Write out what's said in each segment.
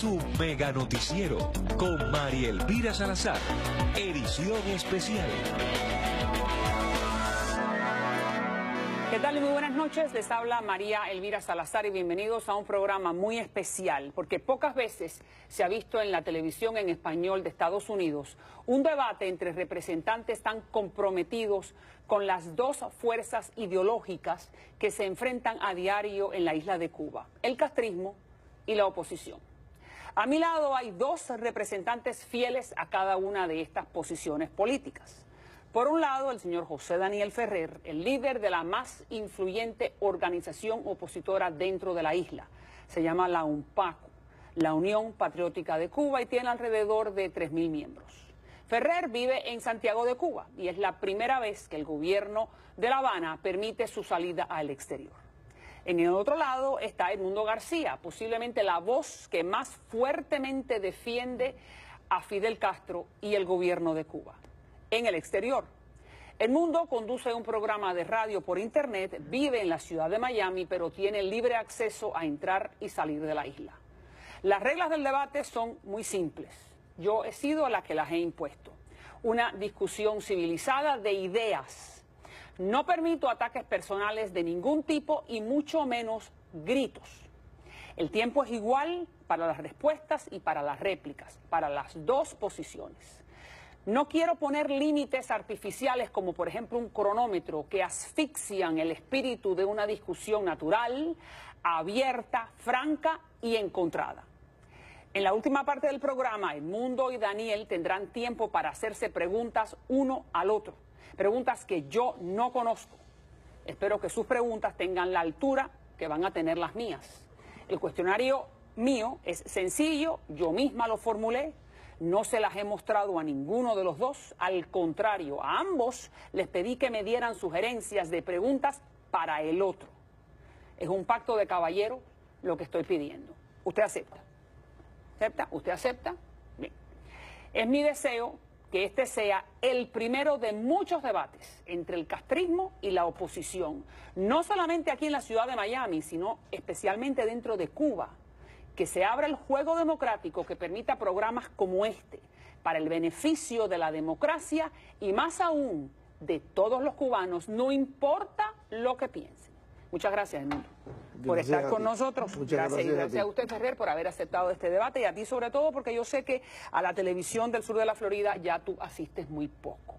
su mega noticiero con María Elvira Salazar, edición especial. ¿Qué tal? Muy buenas noches, les habla María Elvira Salazar y bienvenidos a un programa muy especial porque pocas veces se ha visto en la televisión en español de Estados Unidos un debate entre representantes tan comprometidos con las dos fuerzas ideológicas que se enfrentan a diario en la isla de Cuba, el castrismo y la oposición. A mi lado hay dos representantes fieles a cada una de estas posiciones políticas. Por un lado, el señor José Daniel Ferrer, el líder de la más influyente organización opositora dentro de la isla. Se llama la UNPACU, la Unión Patriótica de Cuba, y tiene alrededor de 3.000 miembros. Ferrer vive en Santiago de Cuba y es la primera vez que el gobierno de La Habana permite su salida al exterior. En el otro lado está Edmundo García, posiblemente la voz que más fuertemente defiende a Fidel Castro y el gobierno de Cuba. En el exterior, Edmundo conduce un programa de radio por internet, vive en la ciudad de Miami, pero tiene libre acceso a entrar y salir de la isla. Las reglas del debate son muy simples. Yo he sido la que las he impuesto. Una discusión civilizada de ideas. No permito ataques personales de ningún tipo y mucho menos gritos. El tiempo es igual para las respuestas y para las réplicas, para las dos posiciones. No quiero poner límites artificiales como por ejemplo un cronómetro que asfixian el espíritu de una discusión natural, abierta, franca y encontrada. En la última parte del programa, Edmundo y Daniel tendrán tiempo para hacerse preguntas uno al otro, preguntas que yo no conozco. Espero que sus preguntas tengan la altura que van a tener las mías. El cuestionario mío es sencillo, yo misma lo formulé. No se las he mostrado a ninguno de los dos, al contrario, a ambos les pedí que me dieran sugerencias de preguntas para el otro. Es un pacto de caballero lo que estoy pidiendo. ¿Usted acepta? ¿Acepta? ¿Usted acepta? Bien. Es mi deseo que este sea el primero de muchos debates entre el castrismo y la oposición, no solamente aquí en la ciudad de Miami, sino especialmente dentro de Cuba. Que se abra el juego democrático que permita programas como este para el beneficio de la democracia y más aún de todos los cubanos, no importa lo que piensen. Muchas gracias, Edmundo, por estar con nosotros. Gracias a usted, Ferrer, por haber aceptado este debate y a ti sobre todo porque yo sé que a la televisión del sur de la Florida ya tú asistes muy poco.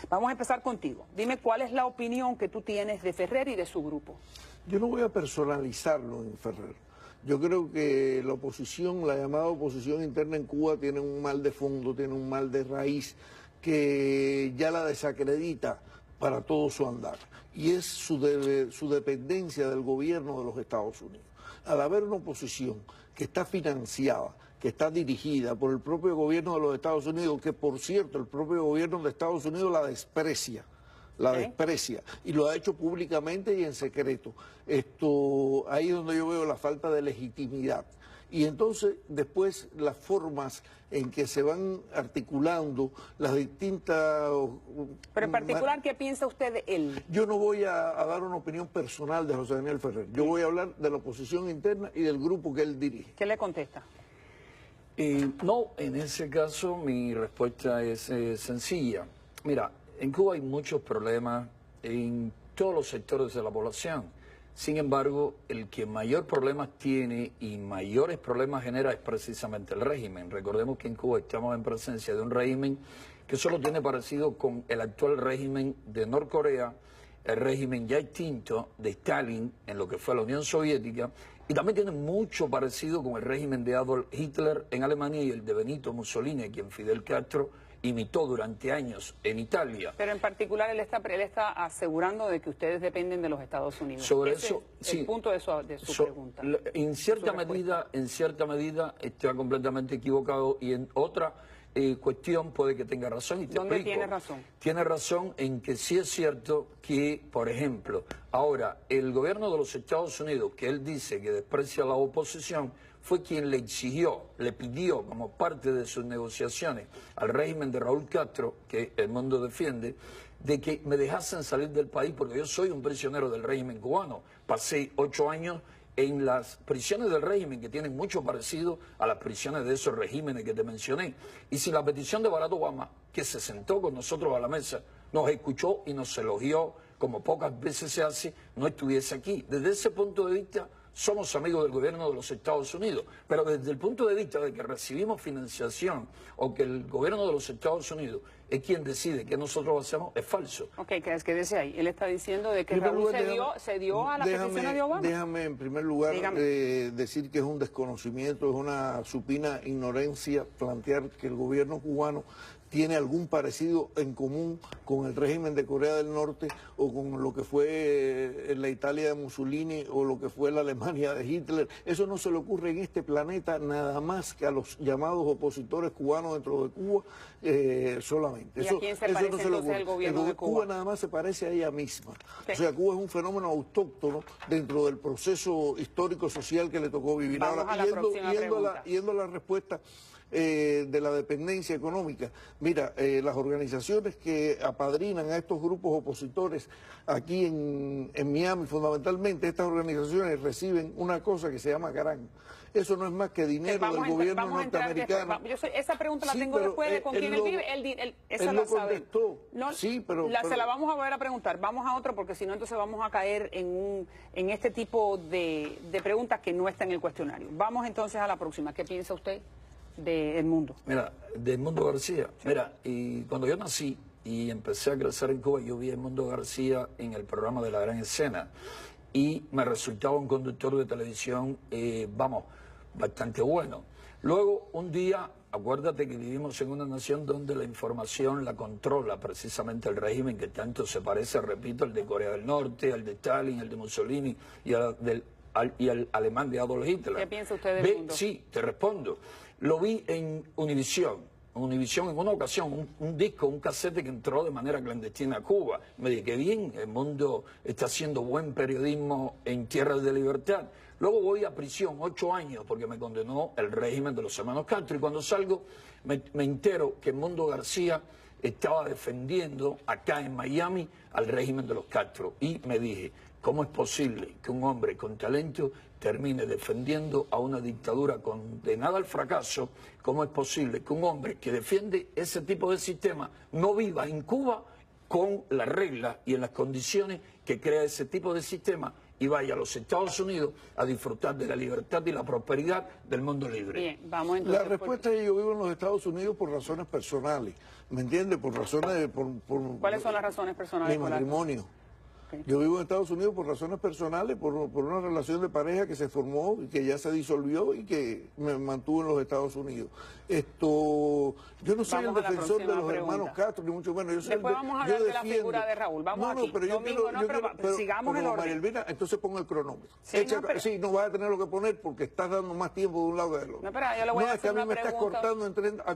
Vamos a empezar contigo. Dime cuál es la opinión que tú tienes de Ferrer y de su grupo. Yo no voy a personalizarlo en Ferrer. Yo creo que la oposición, la llamada oposición interna en Cuba, tiene un mal de fondo, tiene un mal de raíz que ya la desacredita para todo su andar. Y es su dependencia del gobierno de los Estados Unidos. Al haber una oposición que está financiada, que está dirigida por el propio gobierno de los Estados Unidos, que por cierto el propio gobierno de Estados Unidos la desprecia y lo ha hecho públicamente y en secreto. Ahí es donde yo veo la falta de legitimidad. Y entonces después las formas en que se van articulando las distintas... Pero en particular, ¿qué piensa usted de él? Yo no voy a dar una opinión personal de José Daniel Ferrer. Yo voy a hablar de la oposición interna y del grupo que él dirige. ¿Qué le contesta? No, en ese caso mi respuesta es sencilla. Mira, en Cuba hay muchos problemas en todos los sectores de la población. Sin embargo, el que mayor problemas tiene y mayores problemas genera es precisamente el régimen. Recordemos que en Cuba estamos en presencia de un régimen que solo tiene parecido con el actual régimen de Norcorea, el régimen ya extinto de Stalin en lo que fue la Unión Soviética, y también tiene mucho parecido con el régimen de Adolf Hitler en Alemania y el de Benito Mussolini, a quien Fidel Castro imitó durante años en Italia. Pero en particular él está asegurando de que ustedes dependen de los Estados Unidos. Sobre Ese eso, es sí, el punto de su pregunta. En cierta medida está completamente equivocado y en otra cuestión puede que tenga razón y te ¿Dónde explico. tiene razón? Tiene razón en que sí es cierto que, por ejemplo, ahora el gobierno de los Estados Unidos, que él dice que desprecia a la oposición, fue quien le exigió, le pidió como parte de sus negociaciones al régimen de Raúl Castro, que el mundo defiende, de que me dejasen salir del país porque yo soy un prisionero del régimen cubano. Pasé 8 años en las prisiones del régimen, que tienen mucho parecido a las prisiones de esos regímenes que te mencioné. Y si la petición de Barack Obama, que se sentó con nosotros a la mesa, nos escuchó y nos elogió, como pocas veces se hace, no estuviese aquí. Desde ese punto de vista, somos amigos del gobierno de los Estados Unidos, pero desde el punto de vista de que recibimos financiación o que el gobierno de los Estados Unidos es quien decide qué nosotros hacemos, es falso. Ok, quédese ahí. Él está diciendo de que Raúl se dio a las peticiones de Obama. Déjame en primer lugar decir que es un desconocimiento, es una supina ignorancia plantear que el gobierno cubano tiene algún parecido en común con el régimen de Corea del Norte o con lo que fue la Italia de Mussolini o lo que fue la Alemania de Hitler. Eso no se le ocurre en este planeta nada más que a los llamados opositores cubanos dentro de Cuba solamente. ¿Y a quién se parece entonces el gobierno de Cuba? Cuba nada más se parece a ella misma. Okay. O sea, Cuba es un fenómeno autóctono dentro del proceso histórico-social que le tocó vivir. Vamos ahora, yendo a la respuesta de la dependencia económica. Mira, las organizaciones que apadrinan a estos grupos opositores aquí en Miami, fundamentalmente, estas organizaciones reciben una cosa que se llama GRAN. Eso no es más que dinero del gobierno norteamericano. Esa pregunta la tengo después de con quién él vive. Esa la sabe. No, sí, pero se la vamos a volver a preguntar. Vamos a otro porque si no entonces vamos a caer en este tipo de preguntas que no está en el cuestionario. Vamos entonces a la próxima. ¿Qué piensa usted de Edmundo? Mira, de Edmundo García. Sí. Mira, y cuando yo nací y empecé a crecer en Cuba, yo vi a Edmundo García en el programa de La Gran Escena y me resultaba un conductor de televisión, bastante bueno. Luego, un día, acuérdate que vivimos en una nación donde la información la controla precisamente el régimen que tanto se parece, repito, al de Corea del Norte, al de Stalin, al de Mussolini y al alemán de Adolf Hitler. ¿Qué piensa usted del mundo? Sí, te respondo. Lo vi en Univisión en una ocasión, un disco, un casete que entró de manera clandestina a Cuba. Me dije, qué bien, el mundo está haciendo buen periodismo en tierras de libertad. Luego voy a prisión, 8 años, porque me condenó el régimen de los hermanos Castro. Y cuando salgo, me entero que Edmundo García estaba defendiendo acá en Miami al régimen de los Castro. Y me dije, ¿cómo es posible que un hombre con talento termine defendiendo a una dictadura condenada al fracaso? ¿Cómo es posible que un hombre que defiende ese tipo de sistema no viva en Cuba con las reglas y en las condiciones que crea ese tipo de sistema y vaya a los Estados Unidos a disfrutar de la libertad y la prosperidad del mundo libre? Bien, vamos entonces. La respuesta es que yo vivo en los Estados Unidos por razones personales, ¿me entiendes? Por razones de... ¿Cuáles son las razones personales? Mi matrimonio. Okay. Yo vivo en Estados Unidos por razones personales, por una relación de pareja que se formó y que ya se disolvió y que me mantuvo en los Estados Unidos. Yo no soy el defensor de los hermanos Castro, ni mucho menos. Después vamos a hablar de la figura de Raúl. Vamos aquí. Pero sigamos el orden. María Elvira, entonces pongo el cronómetro. Sí, sí, no vas a tener lo que poner porque estás dando más tiempo de un lado que del otro. No, pero yo le voy a hacer una pregunta.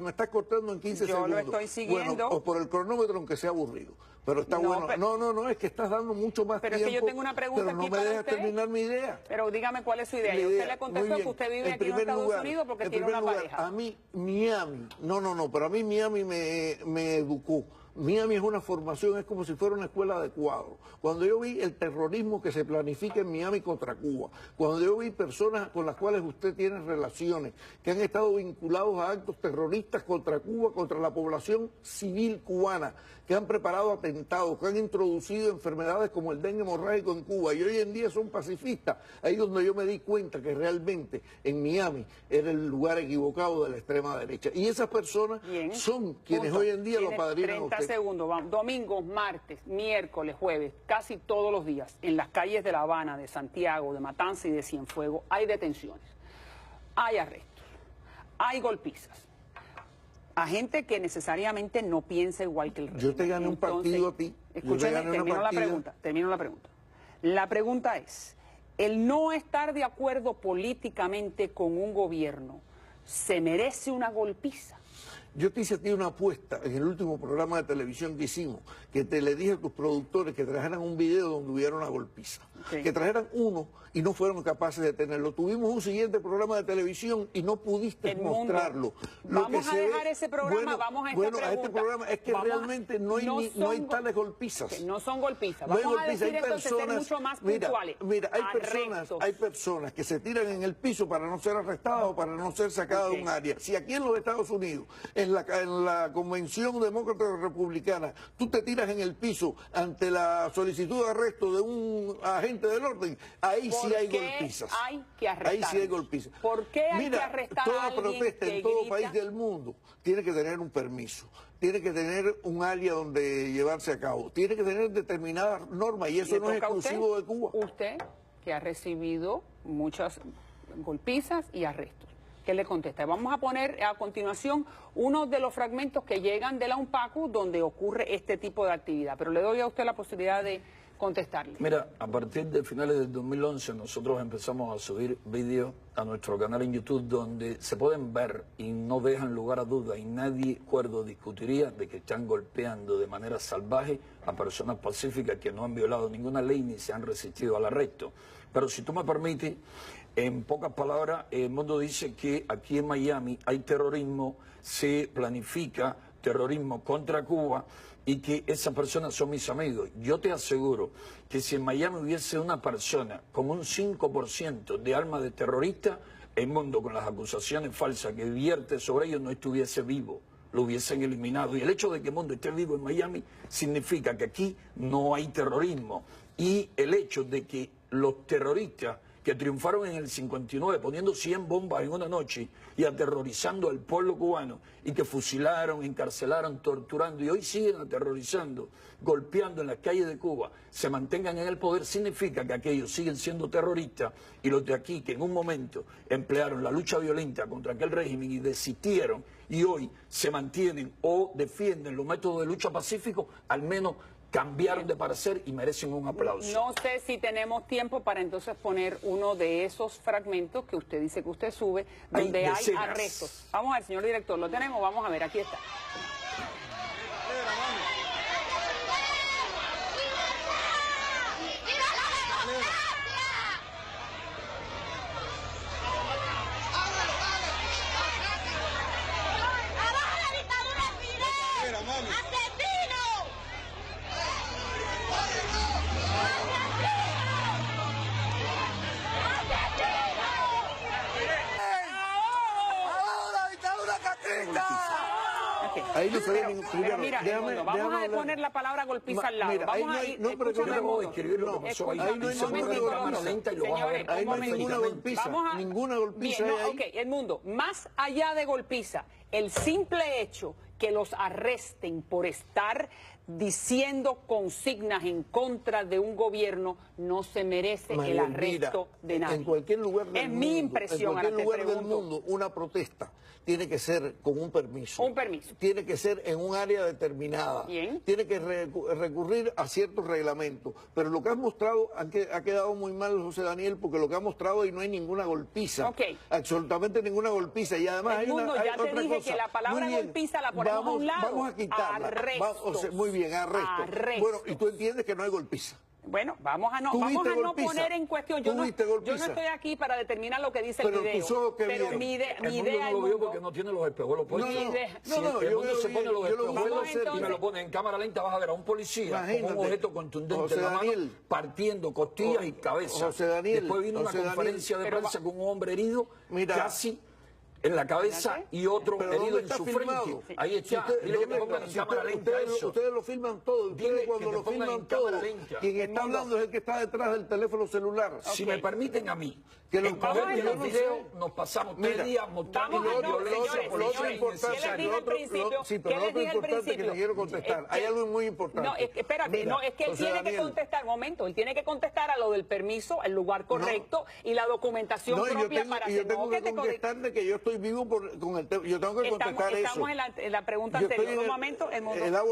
Me estás cortando en 15 segundos. Yo lo estoy siguiendo. Bueno, o por el cronómetro, aunque sea aburrido. Pero está bueno. No, es que estás dando mucho más tiempo. Pero es que yo tengo una pregunta pero no me dejas terminar mi idea. Pero dígame cuál es su idea. Y usted le contestó que usted vive aquí en Estados Unidos porque tiene una pareja. A mí, Miami, pero a mí Miami me educó. Miami es una formación, es como si fuera una escuela de cuadro. Cuando yo vi el terrorismo que se planifica en Miami contra Cuba, cuando yo vi personas con las cuales usted tiene relaciones, que han estado vinculados a actos terroristas contra Cuba, contra la población civil cubana, que han preparado atentados, que han introducido enfermedades como el dengue hemorrágico en Cuba y hoy en día son pacifistas, ahí es donde yo me di cuenta que realmente en Miami era el lugar equivocado de la extrema derecha. Y esas personas son quienes hoy en día lo padrinan a usted. Segundos, vamos. Domingos, martes, miércoles, jueves, casi todos los días, en las calles de La Habana, de Santiago, de Matanza y de Cienfuegos, hay detenciones, hay arrestos, hay golpizas, a gente que necesariamente no piensa igual que el régimen. Yo te gané un partido a ti. Escúchame, termino la pregunta. La pregunta es, el no estar de acuerdo políticamente con un gobierno, ¿se merece una golpiza? Yo te hice a ti una apuesta en el último programa de televisión que hicimos, que te le dije a tus productores que trajeran un video donde hubiera una golpiza. Sí. Que trajeran uno y no fueron capaces de tenerlo. Tuvimos un siguiente programa de televisión y no pudiste mostrarlo. Vamos a dejar ese programa, vamos a esta pregunta. A este programa es que realmente no hay tales golpizas. Que no son golpizas. No hay Vamos a golpizas, decir entonces ser mucho más puntuales. Mira, hay personas que se tiran en el piso para no ser arrestadas o para no ser sacadas de un área. Si aquí en los Estados Unidos, en la Convención Demócrata Republicana, tú te tiras en el piso ante la solicitud de arresto de un agente del orden, ahí sí hay golpizas. Hay que arrestar. Ahí sí hay golpizas. ¿Por qué hay que arrestar a alguien protesta que en todo grita? país del mundo tiene que tener un permiso, tiene que tener un área donde llevarse a cabo, tiene que tener determinadas normas y eso no es exclusivo de Cuba. Usted, que ha recibido muchas golpizas y arrestos, ¿qué le contesta? Vamos a poner a continuación uno de los fragmentos que llegan de la UNPACU donde ocurre este tipo de actividad, pero le doy a usted la posibilidad de contestarle. Mira, a partir de finales del 2011 nosotros empezamos a subir vídeos a nuestro canal en YouTube donde se pueden ver y no dejan lugar a duda y nadie cuerdo discutiría de que están golpeando de manera salvaje a personas pacíficas que no han violado ninguna ley ni se han resistido al arresto. Pero si tú me permites, en pocas palabras, el mundo dice que aquí en Miami hay terrorismo, se planifica terrorismo contra Cuba y que esas personas son mis amigos. Yo te aseguro que si en Miami hubiese una persona con un 5% de alma de terrorista, el mundo con las acusaciones falsas que vierte sobre ellos no estuviese vivo, lo hubiesen eliminado. Y el hecho de que el mundo esté vivo en Miami significa que aquí no hay terrorismo. Y el hecho de que los terroristas que triunfaron en el 59 poniendo 100 bombas en una noche y aterrorizando al pueblo cubano y que fusilaron, encarcelaron, torturando y hoy siguen aterrorizando, golpeando en las calles de Cuba, se mantengan en el poder, significa que aquellos siguen siendo terroristas y los de aquí que en un momento emplearon la lucha violenta contra aquel régimen y desistieron y hoy se mantienen o defienden los métodos de lucha pacíficos, al menos cambiaron de parecer y merecen un aplauso. No sé si tenemos tiempo para entonces poner uno de esos fragmentos que usted dice que usted sube, donde hay arrestos. Vamos a ver, señor director, ¿lo tenemos? Vamos a ver, aquí está. Ahí no se ve Pero primero, mira, vamos a poner la palabra golpiza al lado. Mira, vamos ahí no a hay, ir, no, pero escúchame, yo no voy a escribir lo que pasó ahí. Ahí no hay ninguna golpiza. Señores, Ahí no hay ninguna golpiza. Ninguna golpiza bien, hay ahí. Ok, el mundo, más allá de golpiza, el simple hecho que los arresten por estar diciendo consignas en contra de un gobierno no se merece el arresto de nadie. En cualquier lugar del mundo, mi impresión, en cualquier lugar del mundo, una protesta tiene que ser con un permiso. Un permiso. Tiene que ser en un área determinada. Bien. Tiene que recurrir a ciertos reglamentos. Pero lo que has mostrado ha quedado muy mal, José Daniel, porque lo que ha mostrado y no hay ninguna golpiza. Ok. absolutamente ninguna golpiza. Y además hay mundo, hay ya te otra dije cosa. que la palabra Muy bien. golpiza la ponemos a un lado. Vamos a quitarla. Arrestos. Muy bien, arresto. Arrestos. Bueno, y tú entiendes que no hay golpiza. Bueno, vamos a no poner en cuestión. Yo no estoy aquí para determinar lo que dice el video. Pero mi idea no lo veo porque no tiene los espejuelos puestos. El mundo se pone los espejuelos y me lo pone en cámara lenta, vas a ver a un policía con un objeto contundente en la mano partiendo costillas y cabeza. Después vino una conferencia de prensa con un hombre herido casi en la cabeza y otro herido en su frente. Ahí está. Dile que me pongan en cámara lenta eso. Ustedes lo filman todo. Ustedes cuando lo filman todo, quien está hablando es el que está detrás del teléfono celular. Si me permiten a mí, que en coger los videos nos pasamos 3 días mostrando violencia policial innecesaria. Sí, pero lo otro importante que le quiero contestar. Hay algo muy importante. No, espérate, no, es que él tiene que contestar, momento, él tiene que contestar a lo del permiso, el lugar correcto y la documentación propia para hacer. Yo tengo que contestarle que yo estoy vivo con el tema. Yo tengo que contestar eso. Estamos en la pregunta anterior. Un momento,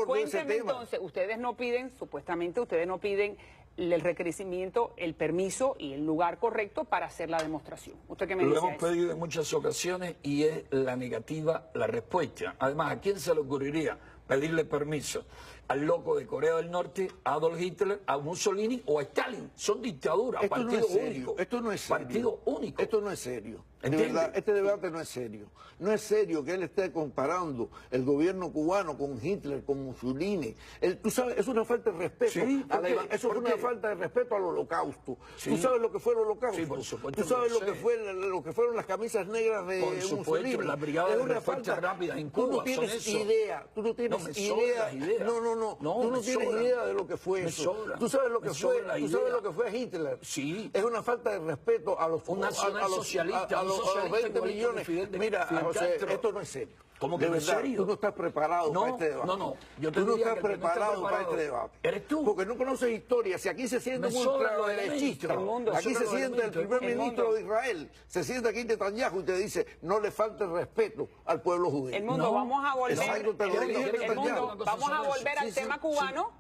cuéntenme entonces, ustedes no piden, supuestamente ustedes no piden el requerimiento, el permiso y el lugar correcto para hacer la demostración. ¿Usted qué me dice? Lo hemos pedido en muchas ocasiones y es la negativa la respuesta. Además, ¿a quién se le ocurriría pedirle permiso? ¿Al loco de Corea del Norte, a Adolf Hitler, a Mussolini o a Stalin? Son dictaduras, Esto partido no es serio. único. Esto no es serio. Partido único. Esto no es serio. De ¿Entiende? verdad, este debate no es serio. No es serio que él esté comparando el gobierno cubano con Hitler, con Mussolini. Tú sabes, es una falta de respeto. Sí, ¿por qué? Eso ¿Por es una qué? falta de respeto al holocausto. Sí. ¿Tú sabes lo que fue el holocausto? Sí, por supuesto ¿Tú sabes que lo lo que fueron las camisas negras de Por supuesto, Mussolini? la brigada Es de una respuesta falta. rápida en Tú Cuba, no tienes son eso. idea. Tú no tienes No, me idea. sobran las ideas. No. No, Tú no me tienes sobran. idea de lo que fue Me eso. sobran. Tú sabes lo que Me fue. sobran las Tú sabes ideas. lo que fue Hitler. Sí. Es una falta de respeto a los Un nacionalsocialista, a los un socialista 20 igualito que millones. Fidel Mira, José, Castro. esto no es serio. ¿Cómo que de no es verdad, serio? tú no estás preparado No, para este debate. no. Yo te tú no diría estás que el que no está preparado para preparado este debate. eres tú. Porque no conoces historia. Si aquí se siente Me un sobran los ultraderechista, elementos. aquí se Me sobran los siente el elementos. primer ministro de Israel, se sienta aquí Netanyahu y te dice, no le falte respeto al pueblo judío. El mundo, No, vamos a volver, exacto, te lo el- digo, el Netanyahu. mundo, Una cosa vamos a sobre eso. volver al Sí, tema sí, cubano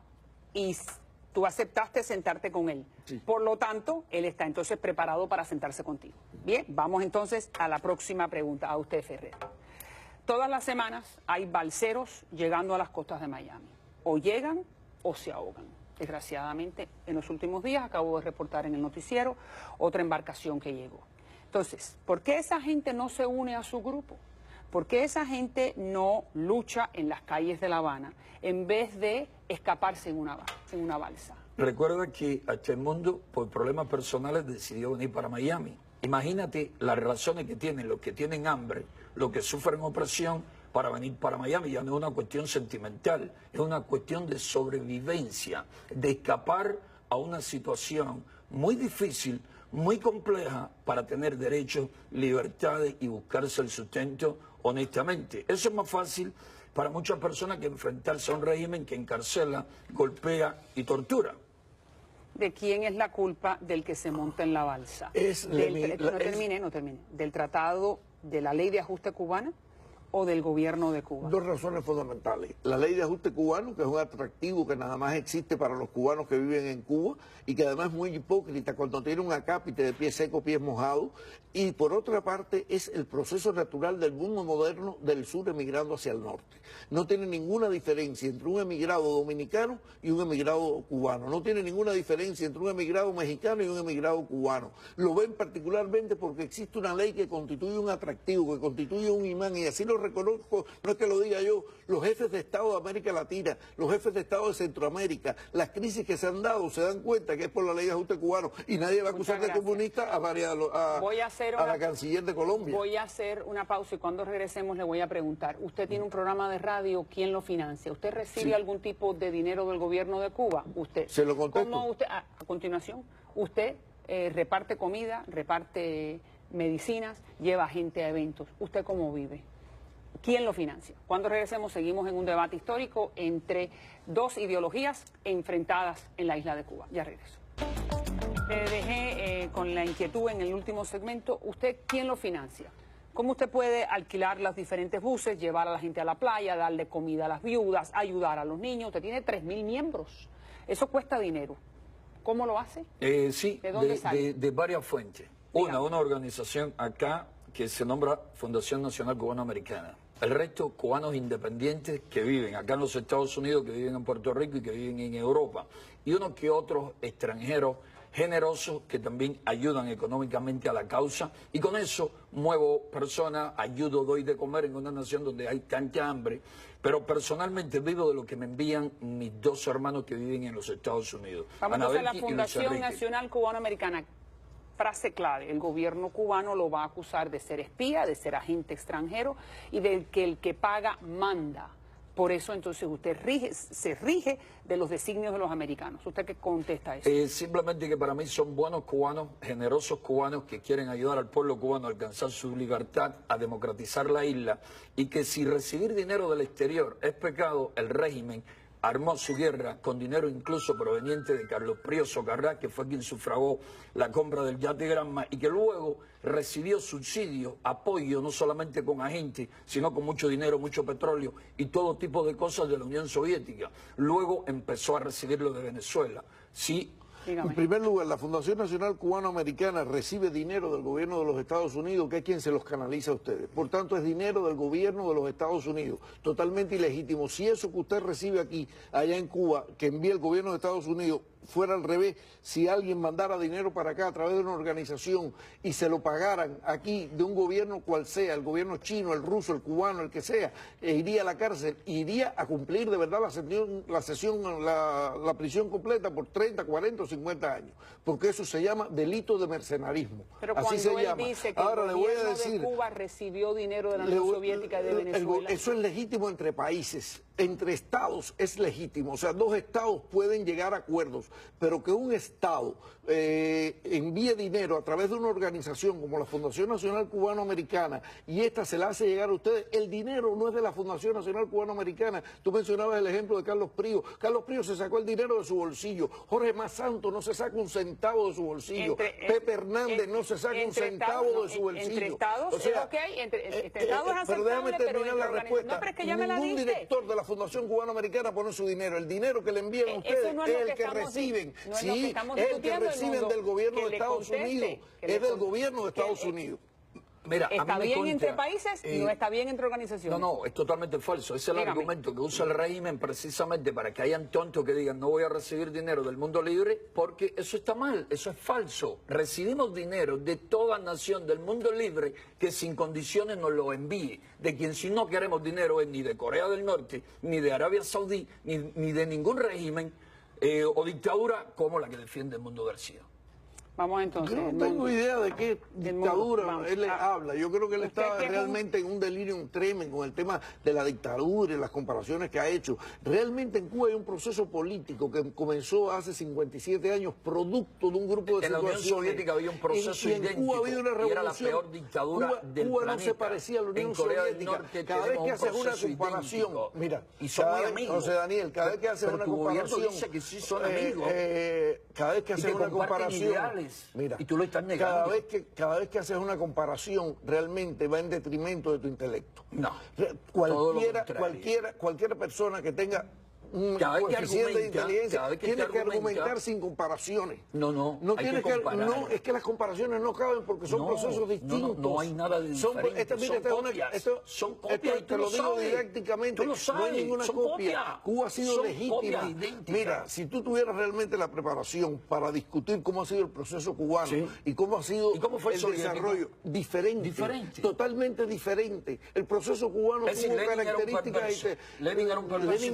y tú aceptaste sentarte con él. Por lo tanto, él está entonces preparado para sentarse contigo. Bien, vamos entonces a la próxima pregunta, a usted, Ferrer. Todas las semanas hay balseros llegando a las costas de Miami. O llegan o se ahogan. Desgraciadamente, en los últimos días acabo de reportar en el noticiero otra embarcación que llegó. Entonces, ¿por qué esa gente no se une a su grupo? ¿Por qué esa gente no lucha en las calles de La Habana en vez de escaparse en una balsa? Recuerda que hasta el mundo, por problemas personales, decidió venir para Miami. Imagínate las razones que tienen los que tienen hambre, los que sufren opresión, para venir para Miami. Ya no es una cuestión sentimental, es una cuestión de sobrevivencia, de escapar a una situación muy difícil, muy compleja, para tener derechos, libertades y buscarse el sustento honestamente. Eso es más fácil para muchas personas que enfrentarse a un régimen que encarcela, golpea y tortura. ¿De quién es la culpa del que se monta en la balsa? No termine. ¿Del tratado de la ley de ajuste cubana o del gobierno de Cuba? Dos razones fundamentales. La ley de ajuste cubano, que es un atractivo que nada más existe para los cubanos que viven en Cuba y que además es muy hipócrita cuando tiene un acápite de pies secos, pies mojados. Y por otra parte es el proceso natural del mundo moderno del sur emigrando hacia el norte. No tiene ninguna diferencia entre un emigrado dominicano y un emigrado cubano. No tiene ninguna diferencia entre un emigrado mexicano y un emigrado cubano. Lo ven particularmente porque existe una ley que constituye un atractivo, que constituye un imán, y así lo reconozco, no es que lo diga yo, los jefes de Estado de América Latina, los jefes de Estado de Centroamérica, las crisis que se han dado, se dan cuenta que es por la ley de ajuste cubano, y nadie va a acusar de comunista a la canciller de Colombia. Voy a hacer una pausa y cuando regresemos le voy a preguntar, usted tiene un programa de radio, ¿quién lo financia? ¿Usted recibe algún tipo de dinero del gobierno de Cuba? Usted. Se lo contesto. ¿Cómo usted, a continuación, usted reparte comida, reparte medicinas, lleva gente a eventos? ¿Usted cómo vive? ¿Quién lo financia? Cuando regresemos seguimos en un debate histórico entre dos ideologías enfrentadas en la isla de Cuba. Ya regreso. Dejé con la inquietud en el último segmento. ¿Usted quién lo financia? ¿Cómo usted puede alquilar los diferentes buses, llevar a la gente a la playa, darle comida a las viudas, ayudar a los niños? Usted tiene 3.000 miembros. Eso cuesta dinero. ¿Cómo lo hace? Sí, ¿De dónde sale? de varias fuentes. Dígame. Una organización acá que se nombra Fundación Nacional Cubana Americana. El resto, cubanos independientes que viven acá en los Estados Unidos, que viven en Puerto Rico y que viven en Europa. Y unos que otros extranjeros generosos que también ayudan económicamente a la causa. Y con eso muevo personas, ayudo, doy de comer en una nación donde hay tanta hambre. Pero personalmente vivo de lo que me envían mis dos hermanos que viven en los Estados Unidos. Vamos entonces a la Anabelki y Luis Fundación Enrique. Nacional Cubano-Americana. Frase clave, el gobierno cubano lo va a acusar de ser espía, de ser agente extranjero y de que el que paga manda. Por eso entonces usted se rige de los designios de los americanos. ¿Usted qué contesta a eso? Simplemente que para mí son buenos cubanos, generosos cubanos que quieren ayudar al pueblo cubano a alcanzar su libertad, a democratizar la isla, y que si recibir dinero del exterior es pecado, el régimen armó su guerra con dinero incluso proveniente de Carlos Prío Socarrás, que fue quien sufragó la compra del yate Granma, y que luego recibió subsidio, apoyo, no solamente con agentes, sino con mucho dinero, mucho petróleo y todo tipo de cosas de la Unión Soviética. Luego empezó a recibirlo de Venezuela. Sí, Dígame. En primer lugar, la Fundación Nacional Cubano-Americana recibe dinero del gobierno de los Estados Unidos, que es quien se los canaliza a ustedes. Por tanto, es dinero del gobierno de los Estados Unidos, totalmente ilegítimo. Si eso que usted recibe aquí, allá en Cuba, que envía el gobierno de Estados Unidos, fuera al revés, si alguien mandara dinero para acá a través de una organización y se lo pagaran aquí de un gobierno cual sea, el gobierno chino, el ruso, el cubano, el que sea, iría a la cárcel, iría a cumplir de verdad la prisión completa por 30, 40 o 50 años, porque eso se llama delito de mercenarismo. Pero así cuando se él llama. dice que Ahora el le voy a gobierno decir, de Cuba recibió dinero de la Unión Soviética y de Venezuela. eso es legítimo entre países, entre estados es legítimo, o sea, dos estados pueden llegar a acuerdos, pero que un estado envíe dinero a través de una organización como la Fundación Nacional Cubano-Americana y esta se la hace llegar a ustedes, el dinero no es de la Fundación Nacional Cubano-Americana. Tú mencionabas el ejemplo de Carlos Prío. Carlos Prío se sacó el dinero de su bolsillo. Jorge Masanto no se saca un centavo de su bolsillo. Pepe Hernández no se saca un centavo de su bolsillo. Entre estados, o sea, es lo que hay. Entre estados es aceptable, pero déjame terminar la respuesta. No, pero es que ya me la Ningún diste. director de la Fundación Cubano-Americana pone su dinero. El dinero que le envían a ustedes no es es el que reciben. No es sí, lo que estamos es el que discutiendo, reciben del gobierno de Estados Unidos. Es del gobierno de Estados Unidos. Mira, ¿Está a mí me bien consta, entre países? No está bien entre organizaciones. No, es totalmente falso. Ese es el argumento que usa el régimen precisamente para que hayan tontos que digan no voy a recibir dinero del mundo libre, porque eso está mal, eso es falso. Recibimos dinero de toda nación del mundo libre que sin condiciones nos lo envíe. De quien si no queremos dinero es ni de Corea del Norte, ni de Arabia Saudí, ni de ningún régimen o dictadura como la que defiende el mundo García. Vamos entonces. Yo no tengo idea de qué dictadura él habla. Yo creo que él está realmente en un delirium tremens con el tema de la dictadura y las comparaciones que ha hecho. Realmente en Cuba hay un proceso político que comenzó hace 57 años, producto de un grupo de situaciones. En la Unión Soviética había un proceso idéntico. En Cuba ha habido una revolución. Y era la peor dictadura del Cuba planeta. no se parecía a la Unión en Corea Soviética. Del Norte cada vez que haces una comparación, mira, y son muy amigos. José Daniel, cada vez que haces una comparación, dice que sí son amigos. Cada vez que haces una comparación, mira, y tú lo estás negando. Cada vez que haces una comparación realmente va en detrimento de tu intelecto. No. Cualquier persona que tenga un coeficiente de inteligencia tiene que argumentar sin comparaciones. No tienes que comparar. No, es que las comparaciones no caben porque son procesos distintos. No hay nada de diferente. Son copias. Te lo digo didácticamente. No hay ninguna copia. Cuba ha sido legítima. Mira, si tú tuvieras realmente la preparación para discutir cómo ha sido el proceso cubano y cómo ha sido el desarrollo, diferente, totalmente diferente. El proceso cubano tuvo características. Lenin era un perverso.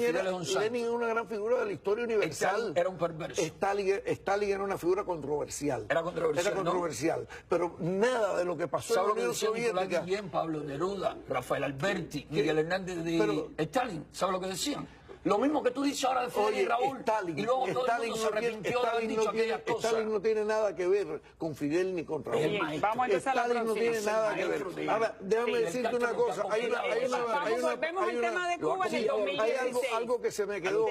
Lenin era una gran figura de la historia universal. Era un perverso. Stalin era una figura controversial. Era controversial. Pero nada de lo que pasó en la Unión Soviética. Guillén, Pablo Neruda, Rafael Alberti, Miguel Hernández de Stalin. ¿Sabes lo que decían? Lo mismo que tú dices ahora de Fidel y Raúl. Stalin, y luego todo el mundo se arrepintió de haber dicho aquellas cosas. Stalin no tiene nada que ver con Fidel ni con Raúl. Vamos a empezar Stalin no tiene nada que ver. Ahora, déjame decirte una cosa. Volvemos al tema de Cuba del 2016. Hay algo que se me quedó,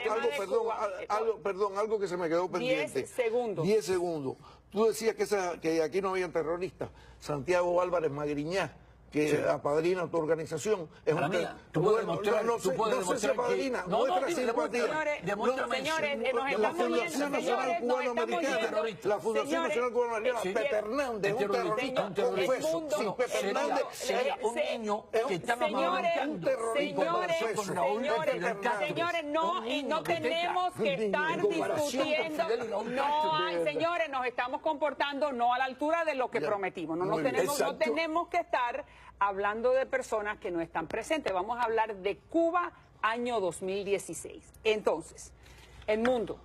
algo que se me quedó pendiente. 10 segundos. 10 segundos. Tú decías que aquí no habían terroristas. Santiago Álvarez Magriñá, que apadrina tu organización. Es un tú puedes demostrar, no sé si apadrina, muestra simpatía. Señores, nos estamos viendo. La Fundación Nacional Cubano-Americana, Pepe Hernández, un terrorista confeso. Sí, Pepe Hernández sería un niño que estaba amamentando. Señores, no tenemos que estar discutiendo. Señores, nos estamos comportando no a la altura de lo que prometimos. No tenemos que estar hablando de personas que no están presentes. Vamos a hablar de Cuba, año 2016. Entonces, el mundo.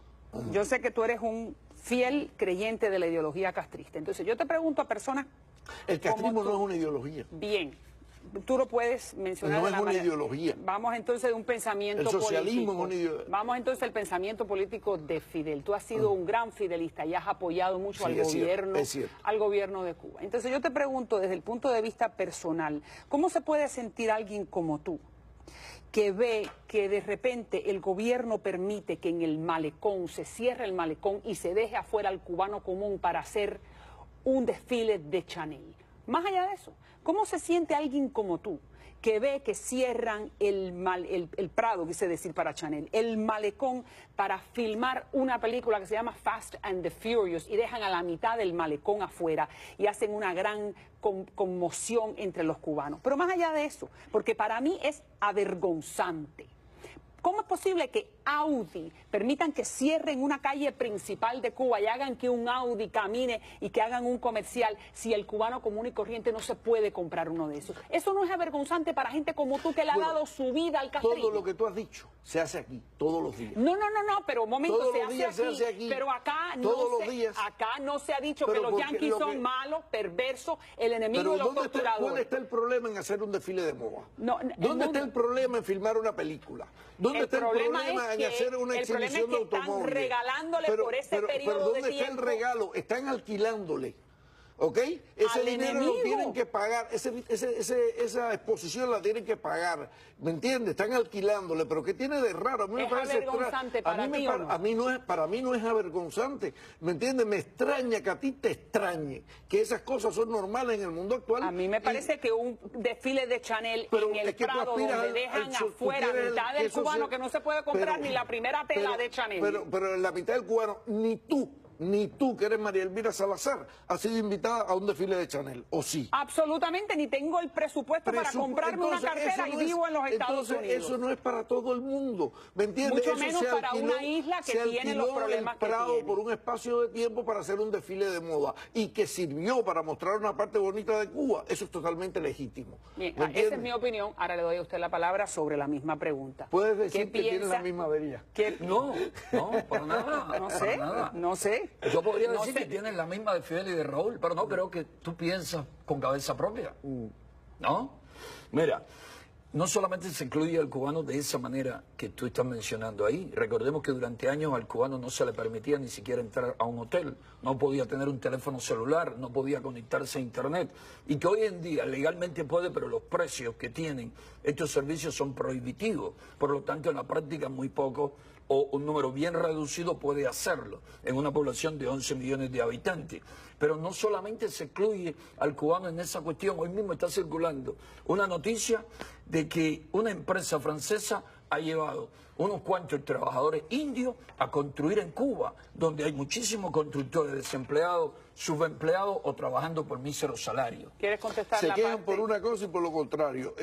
Yo sé que tú eres un fiel creyente de la ideología castrista. Entonces, yo te pregunto a personas... El castrismo no es una ideología. Bien. Tú lo puedes mencionar. No es una ideología. Vamos entonces de un pensamiento político. El socialismo es una ideología. Vamos entonces al pensamiento político de Fidel. Tú has sido un gran fidelista y has apoyado mucho al gobierno de Cuba. Entonces yo te pregunto desde el punto de vista personal, ¿cómo se puede sentir alguien como tú que ve que de repente el gobierno permite que en el malecón se cierre el malecón y se deje afuera al cubano común para hacer un desfile de Chanel? Más allá de eso, ¿cómo se siente alguien como tú que ve que cierran el Prado, quise decir para Chanel, el malecón para filmar una película que se llama Fast and the Furious y dejan a la mitad del malecón afuera y hacen una gran conmoción entre los cubanos? Pero más allá de eso, porque para mí es avergonzante. ¿Cómo es posible que Audi permitan que cierren una calle principal de Cuba y hagan que un Audi camine y que hagan un comercial si el cubano común y corriente no se puede comprar uno de esos? ¿Eso no es avergonzante para gente como tú que le ha dado su vida al castrismo? Todo lo que tú has dicho se hace aquí, todos los días. No, pero un momento, Todos los días se hace aquí. Pero acá no se ha dicho que Pero los yanquis son malos, perversos, el enemigo de los torturadores. ¿Cuál está el problema en hacer un desfile de moda? ¿Dónde está el problema en filmar una película? ¿Dónde está el problema en hacer una exhibición de automóviles? Están regalándole por ese periodo de tiempo. ¿Dónde está el regalo? Están alquilándole. ¿Ok? Ese dinero lo tienen que pagar, esa exposición la tienen que pagar, ¿me entiendes? Están alquilándole, pero ¿qué tiene de raro? A mí me parece avergonzante para ti, ¿o no? para mí no es avergonzante, ¿me entiendes? Me extraña que a ti te extrañe, que esas cosas son normales en el mundo actual. A mí me parece que un desfile de Chanel en el Prado donde dejan afuera a mitad del cubano que no se puede comprar ni la primera tela de Chanel. Pero en la mitad del cubano, ni tú, que eres María Elvira Salazar, has sido invitada a un desfile de Chanel, ¿o sí? Absolutamente, ni tengo el presupuesto para comprarme una cartera y vivo en los Estados Unidos. Eso no es para todo el mundo, ¿me entiendes? Mucho menos para una isla que tiene los problemas que tiene. Por un espacio de tiempo para hacer un desfile de moda y que sirvió para mostrar una parte bonita de Cuba, eso es totalmente legítimo. Bien, esa es mi opinión. Ahora le doy a usted la palabra sobre la misma pregunta. ¿Puedes decir que tiene la misma avería? No, para nada. No sé. Yo podría decir que tienen la misma de Fidel y de Raúl, pero no creo que tú piensas con cabeza propia. ¿No? Mira, no solamente se incluye al cubano de esa manera que tú estás mencionando ahí. Recordemos que durante años al cubano no se le permitía ni siquiera entrar a un hotel. No podía tener un teléfono celular, no podía conectarse a internet. Y que hoy en día legalmente puede, pero los precios que tienen estos servicios son prohibitivos. Por lo tanto, en la práctica muy poco o un número bien reducido puede hacerlo en una población de 11 millones de habitantes. Pero no solamente se excluye al cubano en esa cuestión. Hoy mismo está circulando una noticia de que una empresa francesa ha llevado unos cuantos trabajadores indios a construir en Cuba, donde hay muchísimos constructores desempleados, subempleados o trabajando por míseros salarios. ¿Quieres contestar Se la quejan parte? por una cosa y por lo contrario.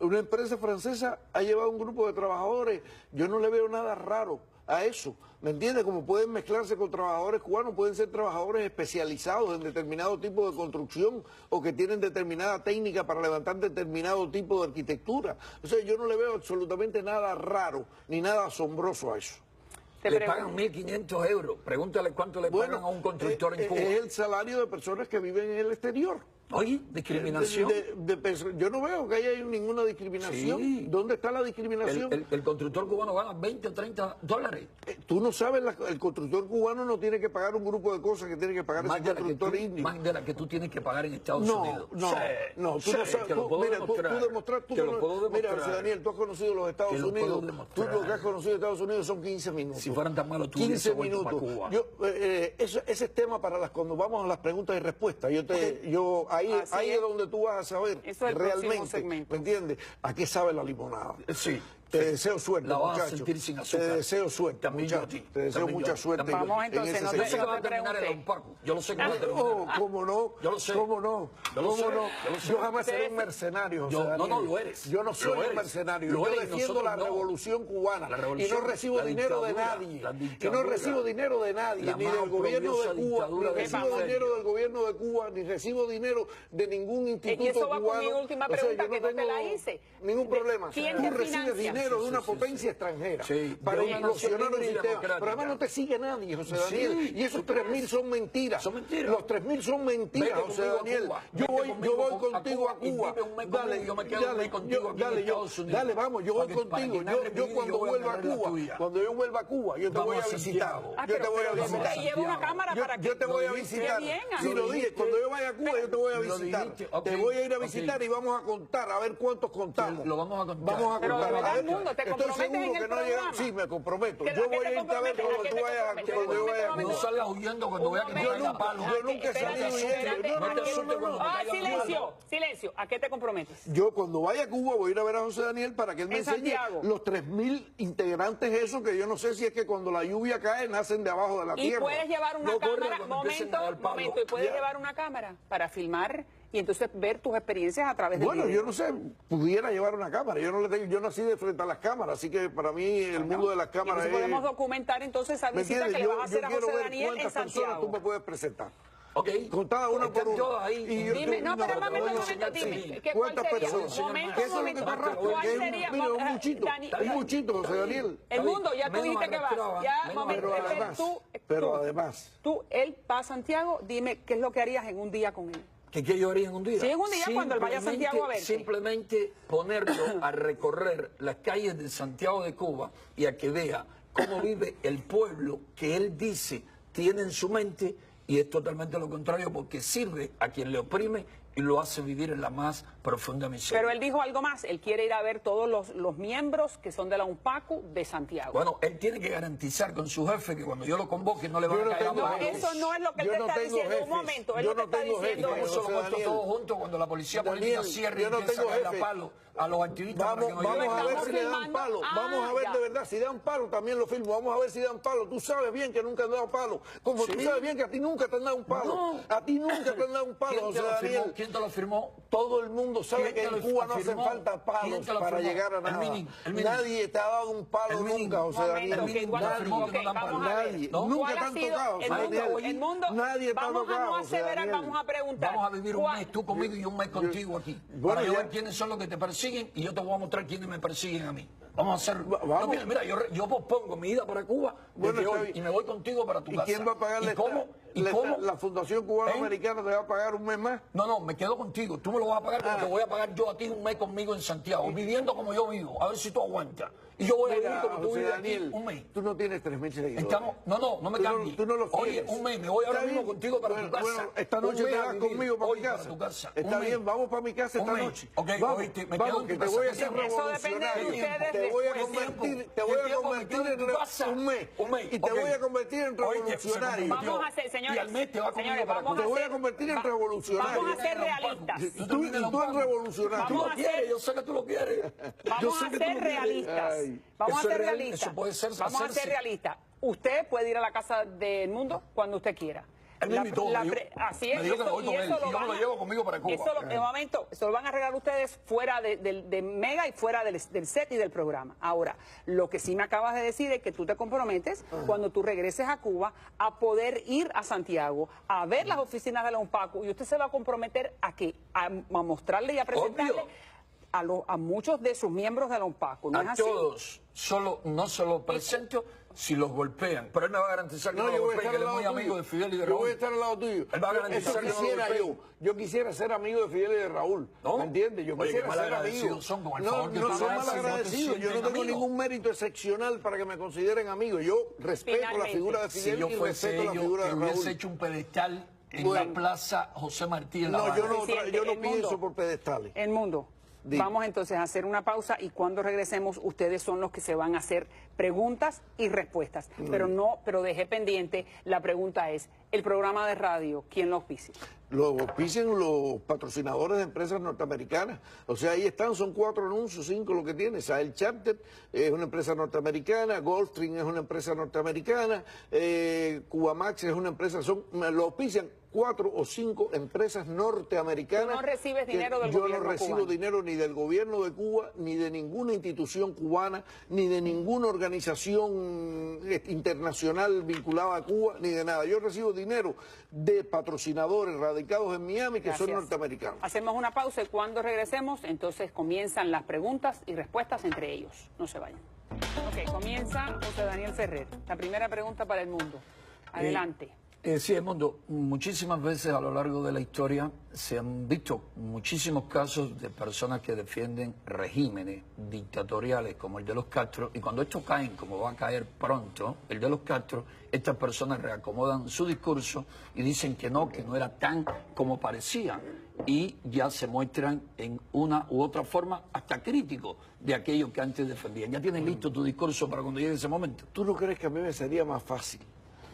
Una empresa francesa ha llevado un grupo de trabajadores, yo no le veo nada raro a eso, ¿me entiendes? Como pueden mezclarse con trabajadores cubanos, pueden ser trabajadores especializados en determinado tipo de construcción o que tienen determinada técnica para levantar determinado tipo de arquitectura. O sea, yo no le veo absolutamente nada raro ni nada asombroso a eso. Le pagan 1.500 euros. Pregúntale cuánto le pagan a un constructor en Cuba. Es el salario de personas que viven en el exterior. Oye, discriminación. Yo no veo que haya ninguna discriminación. Sí. ¿Dónde está la discriminación? El constructor cubano gana 20 o 30 dólares. Tú no sabes, el constructor cubano no tiene que pagar un grupo de cosas que tiene que pagar ese constructor indio. Más de la que tú tienes que pagar en Estados Unidos. Tú no sabes. Mira, José Daniel, tú has conocido los Estados Unidos. Tú lo que has conocido de Estados Unidos son 15 minutos. Si fueran tan malos, tú 15 minutos. Ese es tema para cuando vamos a las preguntas y respuestas. Ahí es donde tú vas a saber realmente, ¿me entiendes? ¿A qué sabe la limonada? Sí. Te deseo suerte, la vas muchacho. a sentir sin azúcar. Te deseo suerte, también muchacho. yo a ti. Te deseo mucha suerte. Vamos entonces, en no ese te va a terminar el Don Paco. Yo lo sé que va a terminar. ¿Cómo no? Yo lo sé. ¿Cómo no? Yo lo sé. Yo jamás seré un mercenario, José Daniel. No, lo eres. Yo no soy un mercenario. Yo defiendo la revolución cubana. Y no recibo dinero de nadie. Y no recibo dinero de nadie, ni del gobierno de Cuba, ni recibo dinero del gobierno de Cuba, ni recibo dinero de ningún instituto y eso va cubano. con mi última pregunta, que no te la hice. Ningún problema. ¿Quién Tú te recibes financia? dinero de una potencia extranjera para implosionar un sistema. Pero además no te sigue nadie, José Daniel. Y esos 3.000 son mentiras. Son mentiras. Los 3.000 son mentiras, José Daniel. Yo voy contigo a Cuba. Dale, vamos, yo voy contigo. Yo cuando vuelva a Cuba, yo te voy a visitar. Yo te voy a visitar. Lleva una cámara para que... Yo te voy a visitar. Si lo dije, cuando yo vaya a Cuba, yo te voy a visitar. Te voy a ir a visitar y vamos a contar, a ver cuántos contamos. Lo vamos a contar. Vamos a contar, a ver mundo, te Estoy comprometes seguro en que el no programa. llegamos. Sí, me comprometo. ¿A Yo qué voy te a ir a ver comprometes? cuando ¿A qué tú te vayas comprometes? cuando yo vaya a No Cuba. salgas huyendo cuando veas que te Yo caiga nunca, palo. yo nunca salí huyendo. No, No te asustes cuando te Ah, caiga silencio, silencio. ¿A qué te comprometes? Yo cuando vaya a Cuba voy a ir a ver a José Daniel para que él me En enseñe Santiago. los 3.000 integrantes esos que yo no sé si es que cuando la lluvia cae nacen de abajo de la Y tierra. puedes llevar una No corre cámara, cuando empiecen a dar palo. momento, y puedes Ya. llevar una cámara para filmar y entonces ver tus experiencias a través de Bueno, yo no sé, pudiera llevar una cámara. Yo nací de frente a las cámaras, así que para mí el mundo de las cámaras Entonces podemos documentar entonces esa ¿me visita entiendes? que le vas a hacer a quiero José ver Daniel en cuántas personas tú Santiago. me puedes presentar. Ok. Contada una por Están una. todas ahí. Y yo- Dime, no, pero un momento, voy a un momento, enseñarte dime. ¿Cuál ¿Cuántas sería? personas? Momento, ¿Qué es lo que momento. te arrastra? ¿Cuál Que es sería? mira, un muchito. Dani, Un muchito, José Daniel. El mundo, ya tú Menos dijiste que arrastraba, vas. Ya, menos momento, Pero arrastraba. además, tú, además. él va a Santiago, dime qué es lo que harías en un día con él. ¿Qué yo haría en un día? Sí, en un día cuando él vaya a Santiago a verte. Simplemente ponerlo a recorrer las calles de Santiago de Cuba y a que vea cómo vive el pueblo que él dice tiene en su mente, y es totalmente lo contrario porque sirve a quien le oprime y lo hace vivir en la más profunda miseria. Pero él dijo algo más, él quiere ir a ver todos los miembros que son de la UNPACU de Santiago. Bueno, él tiene que garantizar con su jefe que cuando yo lo convoque no le van Yo no a caer a tengo No, palos. jefes. eso no es lo que él Yo te no está tengo diciendo. Un jefes. momento, él Yo lo que no está tengo diciendo jefes. Eso lo José cuento Daniel. todo junto cuando la policía Daniel, política cierre y yo no empieza a tengo caer a jefe. palo a los activistas para que no Vamos lleguen. a ver Estamos si le dan filmando. palo. Ah, Vamos a ver ya. de verdad. Si dan palo, también lo filmo. Vamos a ver si dan palo. Tú sabes bien que nunca han dado palo. Como tú Sí. sabes bien que a ti nunca te han dado un palo. No. A ti nunca te han dado un palo, ¿Quién José te lo firmó? Daniel. ¿Quién te lo firmó? Todo el mundo sabe ¿Quién que te en lo Cuba no hacen afirmó? falta ¿Quién palos te lo para afirmó? llegar a El nada. Minin. Nadie te ha dado un palo El Minin. nunca, José Momento, Daniel. ok, cuando- afirmó que ok, no dan vamos palo. a ver. Nadie. ¿No? Nunca ¿Cuál te ha han sido tocado, el José mundo? Daniel. El mundo, Nadie te ha vamos a tocado, no José aseverar, Daniel. vamos a preguntar. Vamos a vivir un ¿Cuál- mes tú conmigo y un mes contigo aquí. Bueno, Para yo ya. ver quiénes son los que te persiguen y yo te voy a mostrar quiénes me persiguen a mí. Vamos a hacer. Vamos. No, mira, yo pospongo mi ida para Cuba Bueno, desde está hoy bien. y me voy contigo para tu ¿Y casa. quién va a pagar ¿Y cómo? ¿Y cómo? La Fundación Cubano-Americana te va a pagar un mes más? No, me quedo contigo. Tú me lo vas a pagar, pero Ah. te voy a pagar yo a ti un mes conmigo en Santiago, viviendo como yo vivo. A ver si tú aguantas. Y yo voy a vivir Mira, como tú José vives Daniel, aquí un mes. tú no tienes 3.000 seguidores. Estamos, no me Tú no- cambies. tú no lo Oye, quieres. un mes, me voy ahora Está mismo bien. contigo para tu casa. Bueno, esta Un noche mes te a vas vivir. conmigo para Hoy mi casa. tu casa. Está Un mes. bien, vamos para mi casa esta Un mes. noche. Ok, vamos, oíste, me vamos, quedo en que tu te casa. voy a ¿Qué hacer tiempo? Eso depende de revolucionario. ustedes Te voy a después. convertir, te ¿Qué voy a tiempo convertir me quedo en en tu casa? un mes. Un mes, Y te ok. voy a convertir en Oíste, revolucionario. Vamos a hacer, señores. Y al mes te va conmigo señores, para vamos Te a voy a hacer- convertir en va- revolucionario. Vamos a ser realistas. Y tú en revolucionario. Tú Vamos lo a quieres, hacer- yo sé que tú lo quieres. Yo Vamos sé a que tú ser lo quieres. realistas. Ay, Vamos a eso ser es real, realistas. eso puede ser Vamos a hacerse. ser realistas. Usted puede ir a la casa del mundo cuando usted quiera. Él me invitó, me dijo- así es. me dijo que me voy y con él, eso y yo me lo van a- llevo conmigo para Cuba. Eso de momento, eso lo van a arreglar ustedes fuera de Mega y fuera del set y del programa. Ahora, lo que sí me acabas de decir es que tú te comprometes cuando tú regreses a Cuba a poder ir a Santiago a ver las oficinas de la UNPACU y usted se va a comprometer a que a mostrarle y a presentarle Obvio. a muchos de sus miembros de la UNPACU. ¿No A es así? todos, no se lo presento si los golpean. Pero él me va a garantizar que no, No, yo los voy a golpeen, estar que al él es lado muy tuyo. amigo de Fidel y de Yo voy a Raúl. estar al lado tuyo. Él va a garantizar Eso que no lo quisiera golpeen. yo. Yo quisiera ser amigo de Fidel y de Raúl. ¿No? ¿Me entiendes? Yo Oye, quisiera qué ser amigo. malagradecidos son con el No, favor que no tú son haces, no te malagradecidos. Yo no sienten tengo amigos. ningún mérito excepcional para que me consideren amigo. Yo respeto la Finalmente, figura de Si Fidel yo y fuese respeto la ellos, figura que de hubiese Raúl. hecho un pedestal en Bueno. la plaza José Martí en La No, Habana. yo no El mundo. pienso por pedestales. El mundo. Diga. Vamos entonces a hacer una pausa y cuando regresemos ustedes son los que se van a hacer preguntas y respuestas. Pero dejé pendiente, la pregunta es, el programa de radio, ¿quién lo auspicia? Lo auspician los patrocinadores de empresas norteamericanas. O sea, ahí están, son 4 anuncios, 5 lo que tiene. Sahel Charter es una empresa norteamericana, Gulfstream es una empresa norteamericana, Cubamax es una empresa, lo auspician 4 o 5 empresas norteamericanas. Tú no recibes que dinero del yo gobierno no recibo cubano. dinero ni del gobierno de Cuba, ni de ninguna institución cubana, ni de ninguna organización internacional vinculada a Cuba, ni de nada. Yo recibo dinero de patrocinadores radicados en Miami que son Gracias. norteamericanos. Hacemos una pausa y cuando regresemos, entonces comienzan las preguntas y respuestas entre ellos. No se vayan. Ok, comienza José Daniel Ferrer. La primera pregunta para el mundo. Adelante. Sí, Edmundo, muchísimas veces a lo largo de la historia se han visto muchísimos casos de personas que defienden regímenes dictatoriales como el de los Castro, y cuando estos caen, como va a caer pronto el de los Castro, estas personas reacomodan su discurso y dicen que no era tan como parecía, y ya se muestran en una u otra forma hasta críticos de aquellos que antes defendían. ¿Ya tienes listo tu discurso para cuando llegue ese momento? ¿Tú no crees que a mí me sería más fácil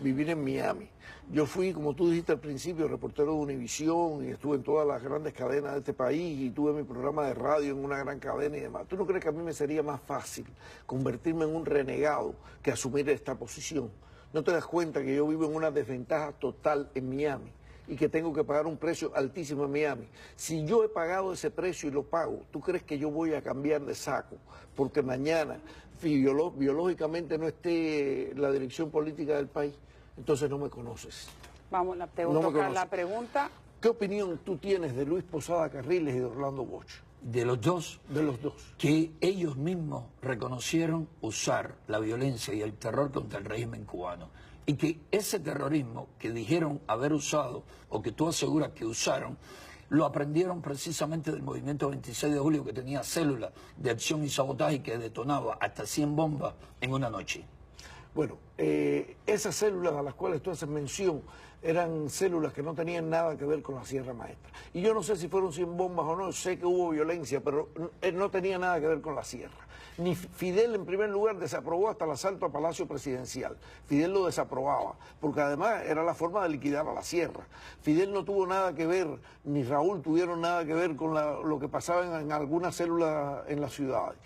vivir en Miami? Yo fui, como tú dijiste al principio, reportero de Univisión y estuve en todas las grandes cadenas de este país y tuve mi programa de radio en una gran cadena y demás. ¿Tú no crees que a mí me sería más fácil convertirme en un renegado que asumir esta posición? ¿No te das cuenta que yo vivo en una desventaja total en Miami y que tengo que pagar un precio altísimo en Miami? Si yo he pagado ese precio y lo pago, ¿tú crees que yo voy a cambiar de saco porque mañana biológicamente no esté la dirección política del país? Entonces no me conoces. Vamos, te voy a tocar la pregunta. ¿Qué opinión tú tienes de Luis Posada Carriles y de Orlando Bosch? De los dos. De los dos. Que ellos mismos reconocieron usar la violencia y el terror contra el régimen cubano. Y que ese terrorismo que dijeron haber usado, o que tú aseguras que usaron, lo aprendieron precisamente del movimiento 26 de julio, que tenía células de acción y sabotaje que detonaba hasta 100 bombas en una noche. Bueno, esas células a las cuales tú haces mención eran células que no tenían nada que ver con la Sierra Maestra. Y yo no sé si fueron 100 bombas o no, sé que hubo violencia, pero no tenía nada que ver con la Sierra. Ni Fidel, en primer lugar, desaprobó hasta el asalto a Palacio Presidencial. Fidel lo desaprobaba, porque además era la forma de liquidar a la Sierra. Fidel no tuvo nada que ver, ni Raúl tuvieron nada que ver con lo que pasaba en algunas células en las ciudades.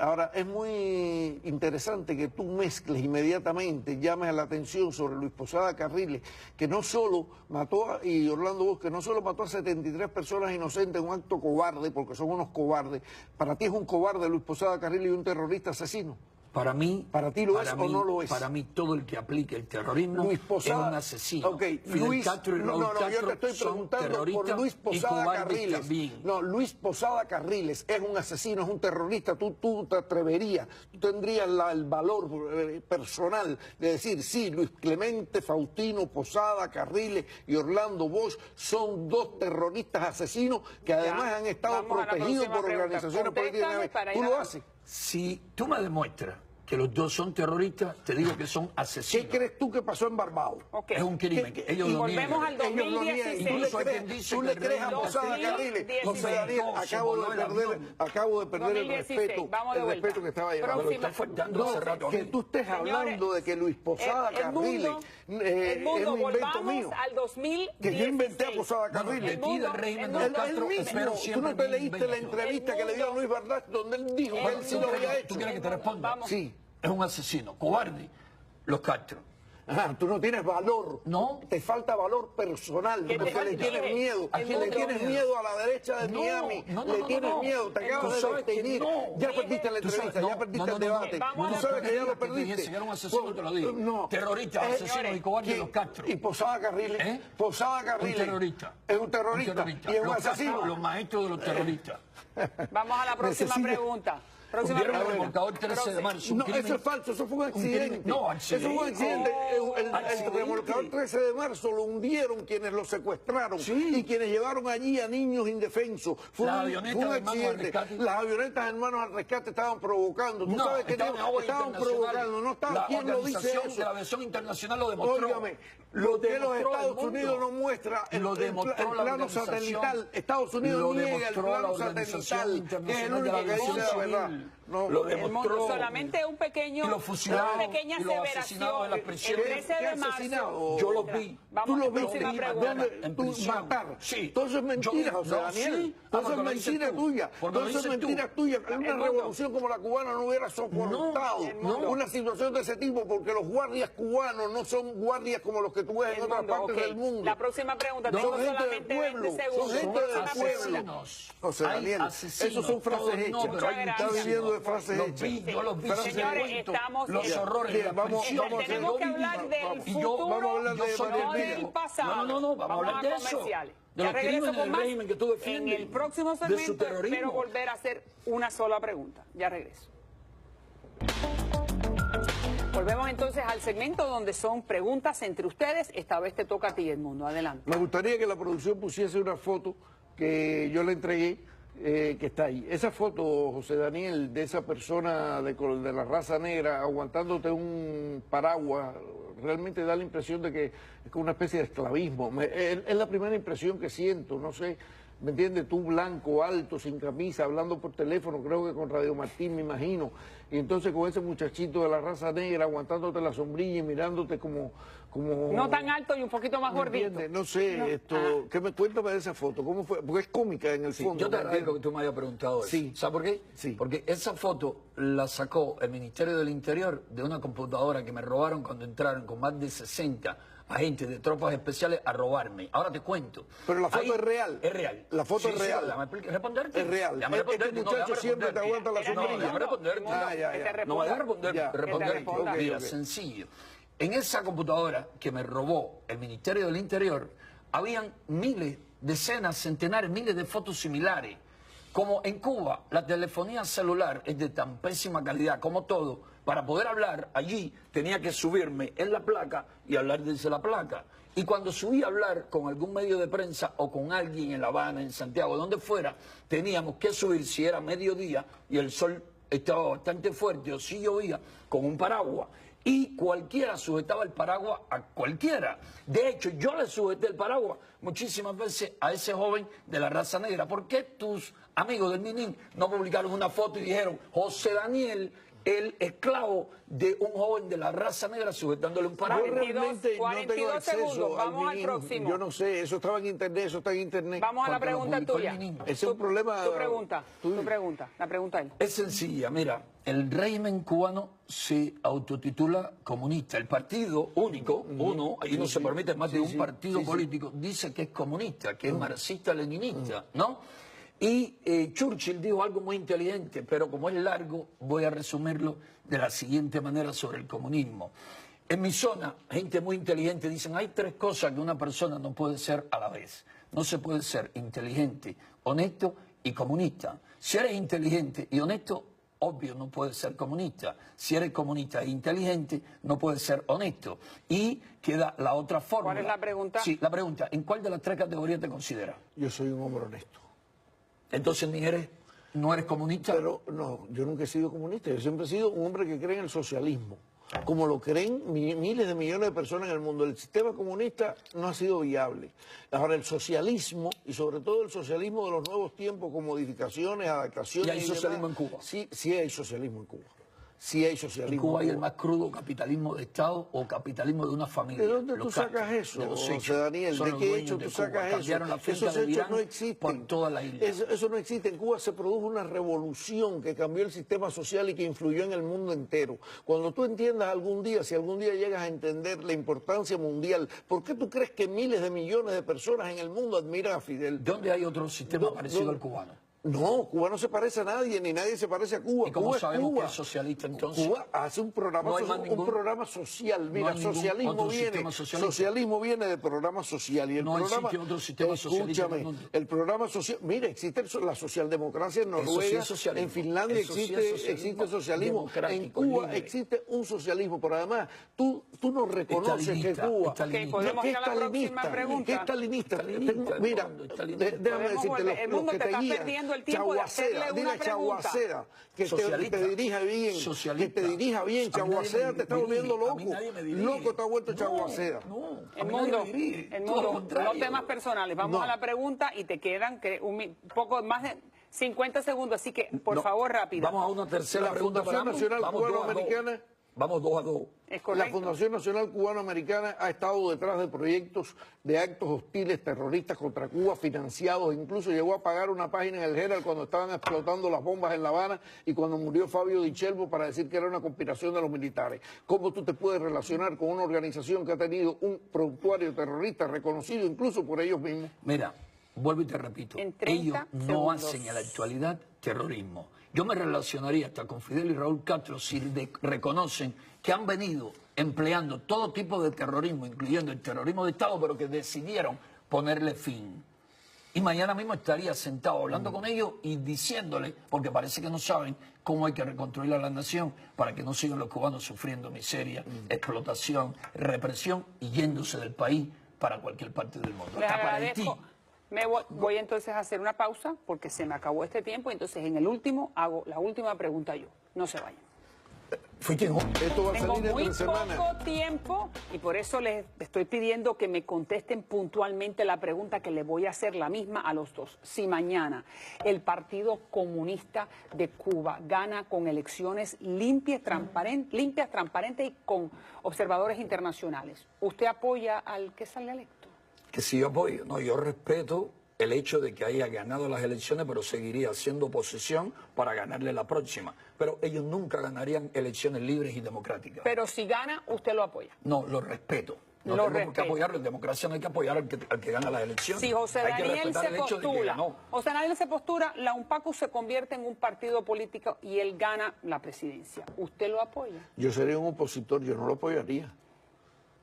Ahora, es muy interesante que tú mezcles inmediatamente, llames a la atención sobre Luis Posada Carriles, que no solo mató, y Orlando Bosch, que no solo mató a 73 personas inocentes en un acto cobarde, porque son unos cobardes. Para ti es un cobarde Luis Posada Carriles y un terrorista asesino. Para mí, ¿para ti lo es o no lo es? Para mí, todo el que aplique el terrorismo Luis Posada, es un asesino. Okay, Fidel Castro y Raúl Castro yo te estoy preguntando por Luis Posada Carriles. También. No, Luis Posada Carriles es un asesino, es un terrorista. Tú te atreverías, tú tendrías el valor personal de decir, sí, Luis Clemente, Faustino, Posada Carriles y Orlando Bosch son dos terroristas asesinos que además han estado protegidos por organizaciones políticas. ¿Tú lo haces? Si tú me demuestras que los dos son terroristas, te digo que son asesinos. ¿Qué crees tú que pasó en Barbados? Okay. Es un crimen. Ellos lo niegan. Volvemos al 2016. ¿Tú le crees a Posada Carriles? José Daniel, acabo de perder el respeto que estaba llevando. Que tú estés hablando de que Luis Posada Carriles es un invento mío. Al 2016. Que yo inventé a Posada Carriles. Tú no te leíste la entrevista que le dio a Luis Bardach donde él dijo que él sí lo había hecho. ¿Tú quieres que te responda? Sí. Es un asesino, cobarde, los Castro. Ajá, tú no tienes valor. No. Te falta valor personal, porque le tienes miedo. Le tienes miedo a la derecha de Miami. Le tienes miedo, te acabas de distinguir. Ya perdiste la entrevista, ya perdiste el debate. Tú sabes que ya lo perdiste. Si era un asesino, te lo digo. No. Terroristas, asesinos y cobardes, los Castro. Y Posada Carriles. Posada Carriles. Un terrorista. Es un terrorista. Y es un asesino. Los maestros de los terroristas. Vamos a la próxima pregunta. Hundieron el remolcador 13 de marzo. No, eso es falso, eso fue un accidente. No, accidente. Eso fue un accidente. El remolcador 13 de marzo lo hundieron quienes lo secuestraron y quienes llevaron allí a niños indefensos. Fue un accidente. Las avionetas hermanos al rescate estaban provocando. Tú sabes que estaban provocando. No estaba. ¿Quién lo dice eso? La aviación internacional lo demostró. Óigame, lo que los Estados Unidos no muestra el plano satelital. Estados Unidos no niega el plano satelital, que es el único que dice la verdad. No, lo demostró. Solamente un pequeño, una pequeña aseveración. El 13 de marzo. Yo lo vi. Tú lo viste. Tú matar. Sí. Todo eso es mentira, José Daniel. Todo eso es mentira tuya. Todo eso es mentira tuya. Una revolución como la cubana no hubiera soportado una situación de ese tipo, porque los guardias cubanos no son guardias como los que tú ves en otras partes del mundo. La próxima pregunta. Son gente del pueblo. Son gente del pueblo. José Daniel, eso son frases hechas. Está viviendo de frases hechas. Yo los vi. Señores, estamos los horrores de la prisión. Tenemos que hablar del futuro, no del pasado. No, vamos a hablar de eso. De los crímenes del régimen que tú defiendes. En el próximo segmento espero volver a hacer una sola pregunta. Ya regreso. Volvemos entonces al segmento donde son preguntas entre ustedes. Esta vez te toca a ti, Edmundo. Adelante. Me gustaría que la producción pusiese una foto que yo le entregué, que está ahí. Esa foto, José Daniel, de esa persona de la raza negra aguantándote un paraguas, realmente da la impresión de que es como una especie de esclavismo. Es la primera impresión que siento, no sé. ¿Me entiendes? Tú blanco, alto, sin camisa, hablando por teléfono, creo que con Radio Martín, me imagino. Y entonces con ese muchachito de la raza negra aguantándote la sombrilla y mirándote como... No tan alto y un poquito más gordito. ¿Entiendes? No sé, ¿qué me cuéntame de esa foto? ¿Cómo fue? Porque es cómica en el fondo. Yo te agradezco que tú me hayas preguntado eso. Sí. ¿Sabes por qué? Sí. Porque esa foto la sacó el Ministerio del Interior de una computadora que me robaron cuando entraron con más de 60 agentes de tropas especiales a robarme. Ahora te cuento. Pero la foto Ahí, es real. Es real. La foto es real. Déjame responderte. Es real. Déjame responderte. Este muchacho siempre te aguanta la sombrilla. No, déjame responderte. No me dejas responderte. Mira, sencillo. En esa computadora que me robó el Ministerio del Interior, habían miles, decenas, centenares, miles de fotos similares. Como en Cuba, la telefonía celular es de tan pésima calidad como todo, para poder hablar allí tenía que subirme en la placa y hablar desde la placa. Y cuando subí a hablar con algún medio de prensa o con alguien en La Habana, en Santiago, donde fuera, teníamos que subir si era mediodía y el sol estaba bastante fuerte o si llovía, con un paraguas. Y cualquiera sujetaba el paraguas a cualquiera. De hecho, yo le sujeté el paraguas muchísimas veces a ese joven de la raza negra. ¿Por qué tus amigos del Minin no publicaron una foto y dijeron José Daniel, el esclavo de un joven de la raza negra sujetándole un paraguas? Yo realmente 42 no tengo acceso segundos. Vamos al Minin. próximo. Yo no sé, eso estaba en internet, eso está en internet. Vamos a la pregunta tuya. Ese es un problema... Tu pregunta, la pregunta él. Es sencilla, mira, el régimen cubano se autotitula comunista. El partido único, uno, ahí no se permite más de un partido político, dice que es comunista, que es marxista-leninista, ¿no? Y Churchill dijo algo muy inteligente, pero como es largo, voy a resumirlo de la siguiente manera sobre el comunismo. En mi zona, gente muy inteligente dicen, hay tres cosas que una persona no puede ser a la vez. No se puede ser inteligente, honesto y comunista. Si eres inteligente y honesto, obvio, no puedes ser comunista. Si eres comunista e inteligente, no puedes ser honesto. Y queda la otra fórmula. ¿Cuál es la pregunta? Sí, la pregunta, ¿en cuál de las tres categorías te consideras? Yo soy un hombre honesto. Entonces no eres comunista. Pero no, yo nunca he sido comunista, yo siempre he sido un hombre que cree en el socialismo, como lo creen miles de millones de personas en el mundo. El sistema comunista no ha sido viable. Ahora el socialismo, y sobre todo el socialismo de los nuevos tiempos, con modificaciones, adaptaciones... ¿Y hay socialismo en Cuba? Sí, sí hay socialismo en Cuba. Sí hay socialismo. En Cuba hay el más crudo capitalismo de Estado o capitalismo de una familia. ¿De dónde tú sacas eso, José Daniel? ¿De qué hecho tú sacas eso? Esos hechos no existen. Por toda la isla. Eso no existe. En Cuba se produjo una revolución que cambió el sistema social y que influyó en el mundo entero. Cuando tú entiendas algún día, si algún día llegas a entender la importancia mundial, ¿por qué tú crees que miles de millones de personas en el mundo admiran a Fidel? ¿Dónde hay otro sistema parecido al cubano? No, Cuba no se parece a nadie, ni nadie se parece a Cuba. ¿Y cómo Cuba sabemos Cuba. que es socialista entonces? Cuba hace un programa, No hay más ningún- un programa social. Mira, hay ningún socialismo otro viene, sistema socialista. socialismo viene del programa social. Y el No programa, existe otro sistema socialista en el escúchame, mundo. el programa social, mira, existe la socialdemocracia en Eso sí Noruega, es socialismo. en Finlandia Eso sí es socialismo existe socialismo, en democrático, Cuba libre. existe un socialismo, pero además tú no reconoces que Estalinista, Cuba... estalinista. Ok, podemos ¿Qué ir a la próxima pregunta. ¿Qué estalinista? Estalinista, Mira, el mundo, estalinista. déjame Podemos decirte, volver. El mundo que te te está guían, perdiendo el tiempo de hacerle Chaguacera, una dile pregunta. Chaguacera, que Socialista. te dirija bien, Socialista. que te dirija bien. A mí nadie Chaguacera me te está dirige, volviendo a loco. mí nadie me dirige. Loco te ha vuelto Chaguacera. No, a El mí mundo, nadie me dirige. el Todo lo mundo, contrario. no temas personales. Vamos No. a la pregunta y te quedan poco más de 50 segundos, así que por No, favor rápido. Vamos a una tercera La pregunta Fundación para ambos. Nacional Vamos 2 a 2. Cubano-Americana. Vamos 2 a 2. Es La correcto. Fundación Nacional Cubano-Americana ha estado detrás de proyectos de actos hostiles terroristas contra Cuba, financiados, incluso llegó a pagar una página en el Herald cuando estaban explotando las bombas en La Habana y cuando murió Fabio Di Chelvo para decir que era una conspiración de los militares. ¿Cómo tú te puedes relacionar con una organización que ha tenido un prontuario terrorista reconocido incluso por ellos mismos? Mira, vuelvo y te repito, En 30 ellos no segundos. hacen en la actualidad terrorismo. Yo me relacionaría hasta con Fidel y Raúl Castro si reconocen que han venido empleando todo tipo de terrorismo, incluyendo el terrorismo de Estado, pero que decidieron ponerle fin. Y mañana mismo estaría sentado hablando con ellos y diciéndole, porque parece que no saben cómo hay que reconstruir a la nación para que no sigan los cubanos sufriendo miseria, explotación, represión y yéndose del país para cualquier parte del mundo. Les Hasta para agradezco. Haití. Voy entonces a hacer una pausa porque se me acabó este tiempo. Entonces en el último hago la última pregunta yo. No se vayan. Esto va a Tengo salir muy entre semanas. poco tiempo y por eso les estoy pidiendo que me contesten puntualmente la pregunta que le voy a hacer la misma a los dos. Si mañana el Partido Comunista de Cuba gana con elecciones limpias, transparentes y con observadores internacionales, ¿usted apoya al que sale electo? Que si yo apoyo, no, yo respeto el hecho de que haya ganado las elecciones, pero seguiría haciendo oposición para ganarle la próxima. Pero ellos nunca ganarían elecciones libres y democráticas. Pero si gana, ¿usted lo apoya? No, lo respeto. No Lo tengo por qué respeto. apoyarlo. En democracia no hay que apoyar al que gana las elecciones. Si José Hay que Daniel respetar se el hecho de que postula, ganó. José Daniel se postula, la UNPACU se convierte en un partido político y él gana la presidencia. ¿Usted lo apoya? Yo sería un opositor, yo no lo apoyaría.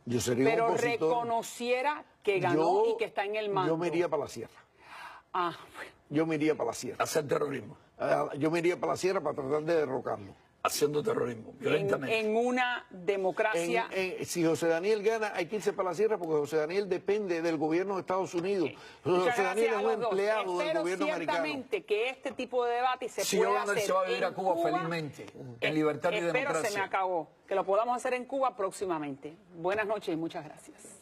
Yo sería Pero un opositor. reconociera que ganó y que está en el mando. Yo me iría para la sierra. Ah, bueno. Yo me iría para la sierra. Hacer terrorismo. Yo me iría para la sierra para tratar de derrocarlo. Haciendo terrorismo, violentamente. En una democracia. Si José Daniel gana, hay que irse para la sierra porque José Daniel depende del gobierno de Estados Unidos. Muchas José Daniel gracias a es un los dos. empleado del Espero gobierno americano. ciertamente que este tipo de debate se Si pueda yo gano, él hacer se va a vivir a en Cuba felizmente, en libertad y Espero democracia. se me acabó. Que lo podamos hacer en Cuba próximamente. Buenas noches y muchas gracias.